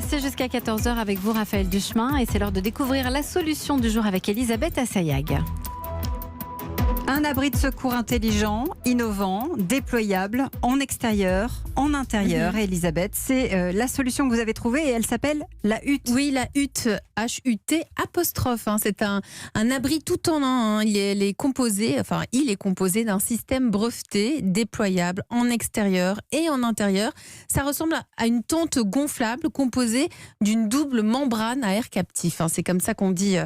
C'est jusqu'à 14 h avec vous, Raphaël Duchemin, et c'est l'heure de découvrir la solution du jour avec Elisabeth Assayag. Un abri de secours intelligent, innovant, déployable en extérieur, en intérieur. Elisabeth, c'est la solution que vous avez trouvée et elle s'appelle la hutte. Oui, la hutte, H-U-T apostrophe. C'est un abri tout en un. Il est composé d'un système breveté, déployable en extérieur et en intérieur. Ça ressemble à une tente gonflable composée d'une double membrane à air captif. C'est comme ça qu'on dit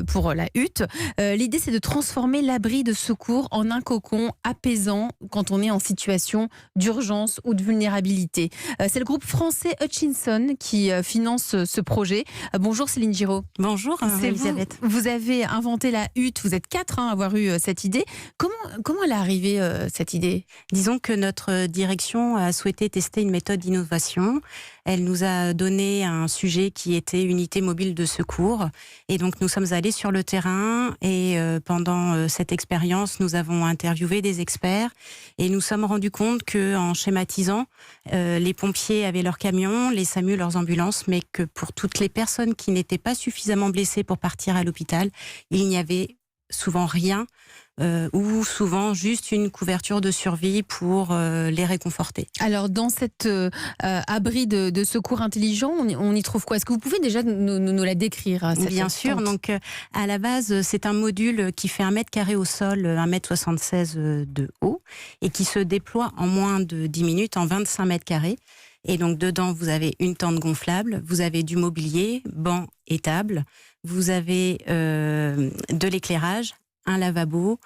pour la hutte. L'idée, c'est de transformer l'abri de secours en un cocon apaisant quand on est en situation d'urgence ou de vulnérabilité. C'est le groupe français Hutchinson qui finance ce projet. Bonjour Céline Giraud. Bonjour Elisabeth. Vous avez inventé la hutte, vous êtes 4 à avoir eu cette idée. Comment elle est arrivée cette idée ? Disons que notre direction a souhaité tester une méthode d'innovation. Elle nous a donné un sujet qui était unité mobile de secours. Et donc nous sommes allés sur le terrain et pendant cette expérience, nous avons interviewé des experts et nous sommes rendus compte qu'en schématisant, les pompiers avaient leurs camions, les SAMU leurs ambulances, mais que pour toutes les personnes qui n'étaient pas suffisamment blessées pour partir à l'hôpital, il n'y avait souvent rien ou souvent juste une couverture de survie pour les réconforter. Alors dans cet abri de secours intelligent, on y trouve quoi ? Est-ce que vous pouvez déjà nous la décrire ? Bien sûr, donc à la base c'est un module qui fait 1 mètre carré au sol, 1,76 m de haut et qui se déploie en moins de 10 minutes en 25 mètres carrés. Et donc dedans vous avez une tente gonflable, vous avez du mobilier, banc et table, vous avez de l'éclairage, un lavabo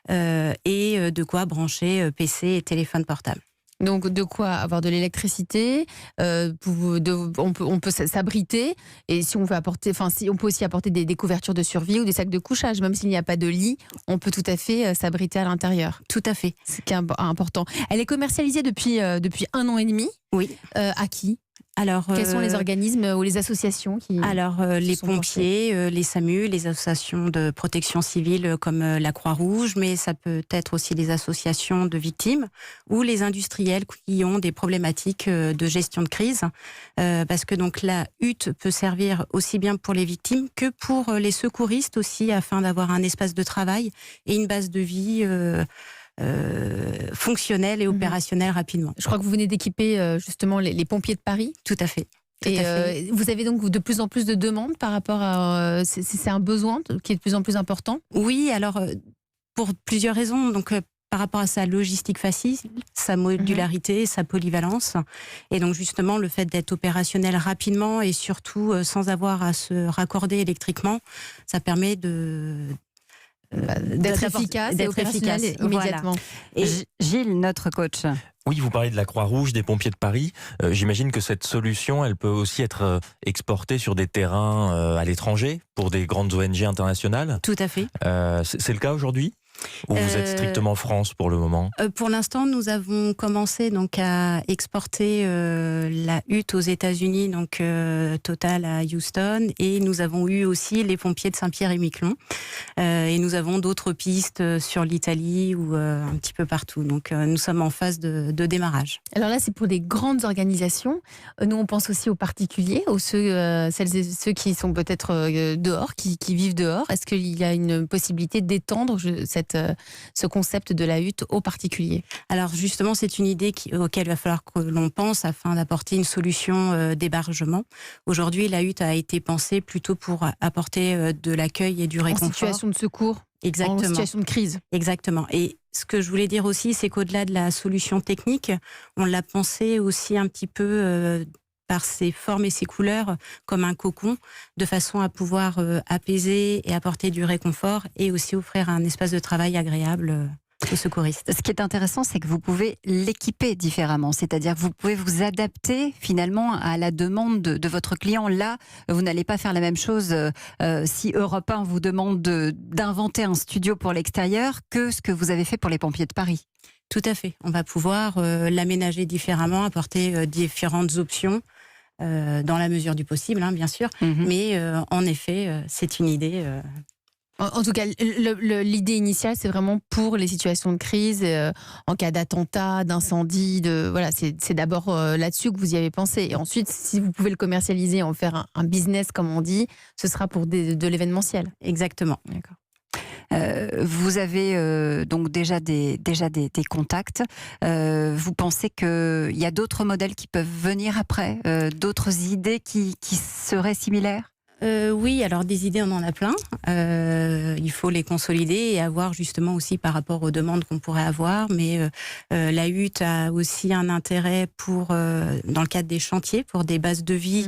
et de quoi brancher PC et téléphone portable. Donc de quoi avoir de l'électricité, on peut s'abriter et si on veut apporter, on peut aussi apporter des couvertures de survie ou des sacs de couchage, même s'il n'y a pas de lit, on peut tout à fait s'abriter à l'intérieur. Tout à fait. C'est important. Elle est commercialisée depuis 1 an et demi. Oui. À qui ? Alors, quels sont les organismes ou les associations qui les pompiers, les SAMU, les associations de protection civile comme la Croix-Rouge, mais ça peut être aussi les associations de victimes ou les industriels qui ont des problématiques de gestion de crise. Parce que donc la hutte peut servir aussi bien pour les victimes que pour les secouristes aussi, afin d'avoir un espace de travail et une base de vie fonctionnelle et opérationnelle rapidement. Je crois que vous venez d'équiper justement les pompiers de Paris. Tout à fait. Vous avez donc de plus en plus de demandes par rapport à... c'est un besoin qui est de plus en plus important ? Oui, alors pour plusieurs raisons. Donc par rapport à sa logistique facile, sa modularité, sa polyvalence. Et donc justement le fait d'être opérationnel rapidement et surtout sans avoir à se raccorder électriquement, ça permet d'être efficace et opérationnel immédiatement. Voilà. Et Gilles, notre coach. Oui, vous parlez de la Croix-Rouge, des pompiers de Paris. J'imagine que cette solution, elle peut aussi être exportée sur des terrains à l'étranger pour des grandes ONG internationales. Tout à fait. C'est le cas aujourd'hui ? Ou vous êtes strictement France pour le moment ? Pour l'instant, nous avons commencé donc à exporter la hutte aux États-Unis, donc Total à Houston, et nous avons eu aussi les pompiers de Saint-Pierre-et-Miquelon. Et nous avons d'autres pistes sur l'Italie ou un petit peu partout. Donc nous sommes en phase de démarrage. Alors là, c'est pour des grandes organisations. Nous, on pense aussi aux particuliers, celles et ceux qui sont peut-être dehors, qui vivent dehors. Est-ce qu'il y a une possibilité d'étendre ce concept de la hutte aux particuliers ? Alors justement, c'est une idée auquel il va falloir que l'on pense afin d'apporter une solution d'hébergement. Aujourd'hui, la hutte a été pensée plutôt pour apporter de l'accueil et du réconfort. En situation de secours. Exactement. En situation de crise. Exactement. Et ce que je voulais dire aussi, c'est qu'au-delà de la solution technique, on l'a pensé aussi un petit peu par ses formes et ses couleurs comme un cocon, de façon à pouvoir apaiser et apporter du réconfort et aussi offrir un espace de travail agréable aux secouristes. Ce qui est intéressant, c'est que vous pouvez l'équiper différemment, c'est-à-dire que vous pouvez vous adapter finalement à la demande de votre client. Là, vous n'allez pas faire la même chose si Europe 1 vous demande d'inventer un studio pour l'extérieur que ce que vous avez fait pour les pompiers de Paris. Tout à fait. On va pouvoir l'aménager différemment, apporter différentes options. Dans la mesure du possible, bien sûr. Mais en effet, c'est une idée En tout cas, l'idée initiale, c'est vraiment pour les situations de crise, en cas d'attentat, d'incendie, voilà, c'est d'abord là-dessus que vous y avez pensé. Et ensuite, si vous pouvez le commercialiser, en faire un business, comme on dit, ce sera pour de l'événementiel. Exactement. D'accord. Vous avez donc déjà des contacts. Vous pensez qu'il y a d'autres modèles qui peuvent venir après, d'autres idées qui seraient similaires? Oui, alors des idées, on en a plein. Il faut les consolider et avoir justement aussi par rapport aux demandes qu'on pourrait avoir. Mais la hutte a aussi un intérêt pour, dans le cadre des chantiers, pour des bases de vie.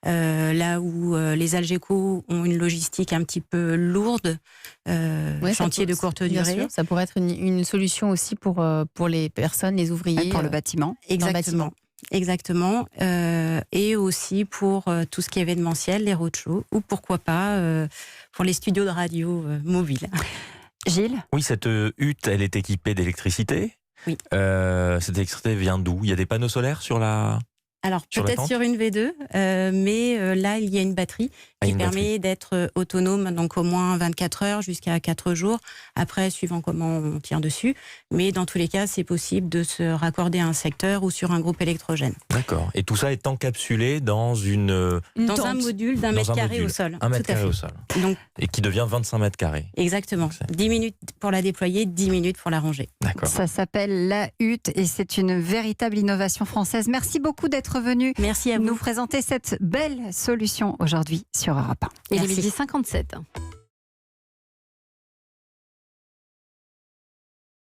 Là où les Algeco ont une logistique un petit peu lourde, chantier de courte durée. Sûr, ça pourrait être une solution aussi pour les personnes, les ouvriers. Pour le bâtiment. Exactement. Exactement. Et aussi pour tout ce qui est événementiel, les roadshows, ou pourquoi pas pour les studios de radio mobiles. Gilles? Oui, cette hutte, elle est équipée d'électricité. Oui. Cette électricité vient d'où? Il y a des panneaux solaires sur la... Alors, Sur la peut-être tente sur une V2, mais là, il y a une batterie qui permet d'être autonome, donc au moins 24 heures jusqu'à 4 jours. Après, suivant comment on tire dessus. Mais dans tous les cas, c'est possible de se raccorder à un secteur ou sur un groupe électrogène. D'accord. Et tout ça est encapsulé dans Dans un module d'un mètre carré au sol. 1 mètre Tout à carré fait. au sol. Donc, Et qui devient 25 mètres carrés. exactement. C'est- 10 minutes pour la déployer, 10 minutes pour la ranger. D'accord. Ça s'appelle la hutte et c'est une véritable innovation française. Merci beaucoup d'être venu Merci à vous. nous présenter cette belle solution aujourd'hui sur Europe 1. Il est Merci. 12h57.